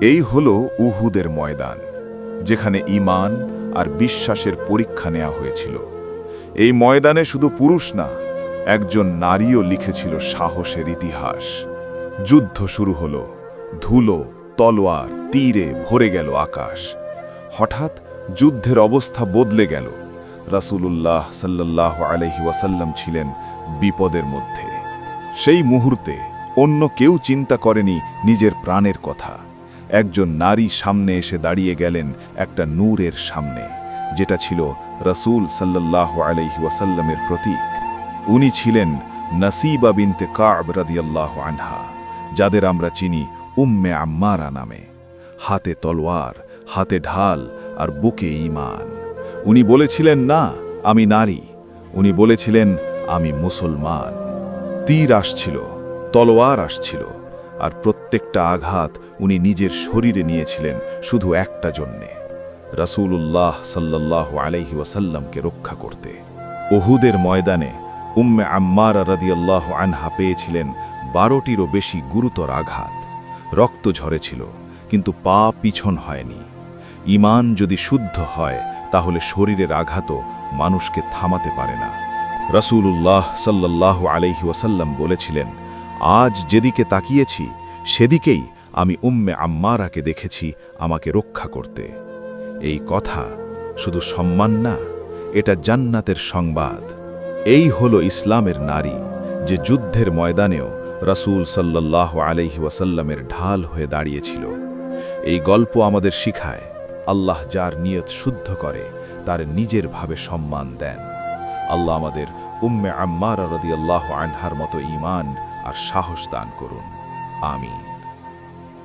এই হল উহুদের ময়দান, যেখানে ঈমান আর বিশ্বাসের পরীক্ষা নেওয়া হয়েছিল। এই ময়দানে শুধু পুরুষ না, একজন নারীও লিখেছিল সাহসের ইতিহাস। যুদ্ধ শুরু হল, ধুলো, তলোয়ার, তীরে ভরে গেল আকাশ। হঠাৎ যুদ্ধের অবস্থা বদলে গেল। রাসূলুল্লাহ সাল্লাল্লাহু আলাইহি ওয়াসাল্লাম ছিলেন বিপদের মধ্যে। সেই মুহূর্তে অন্য কেউ চিন্তা করেনি নিজের প্রাণের কথা। একজন নারী সামনে এসে দাঁড়িয়ে গেলেন একটা নূরের সামনে, যেটা ছিল রাসূল সাল্লাল্লাহু আলাইহি ওয়াসাল্লামের প্রতীক। উনি ছিলেন নাসিবা বিনতে কাব রাদিয়াল্লাহু আনহা, যাদের আমরা চিনি উম্মে আম্মারা নামে। হাতে তলোয়ার, হাতে ঢাল আর বুকে ঈমান। উনি বলেছিলেন, না আমি নারী, উনি বলেছিলেন আমি মুসলমান। তীর আসছিল, তলোয়ার আসছিল, আর প্রত্যেকটা আঘাত উনি নিজের শরীরে নিয়েছিলেন শুধু একটা জন্যে, রাসূলুল্লাহ সাল্লাল্লাহু আলাইহি ওয়াসাল্লামকে রক্ষা করতে। উহুদের ময়দানে উম্মে আম্মারা রাদিয়াল্লাহু আনহা পেয়েছিলেন 12টিরও বেশি গুরুতর আঘাত। রক্ত ঝরেছিল, কিন্তু পা পিছন হয়নি। ঈমান যদি শুদ্ধ হয়, তাহলে শরীরের আঘাতও মানুষকে থামাতে পারে না। রাসূলুল্লাহ সাল্লাল্লাহু আলাইহি ওয়াসাল্লাম বলেছিলেন, আজ যেদিকে তাকিয়েছি সেদিকেই আমি উম্মে আম্মারাকে দেখেছি আমাকে রক্ষা করতে। এই কথা শুধু সম্মান না, এটা জান্নাতের সংবাদ। এই হলো ইসলামের নারী, যে যুদ্ধের ময়দানেও রাসূল সাল্লাল্লাহু আলাইহি ওয়াসাল্লামের ঢাল হয়ে দাঁড়িয়েছিল। এই গল্প আমাদের শিখায়, আল্লাহ যার নিয়ত শুদ্ধ করে তার নিজের ভাবে সম্মান দেন। আল্লাহ আমাদের উম্মে আম্মারা রাদিয়াল্লাহু আনহার মতো ঈমান আর সাহস দান করুন। আমিন।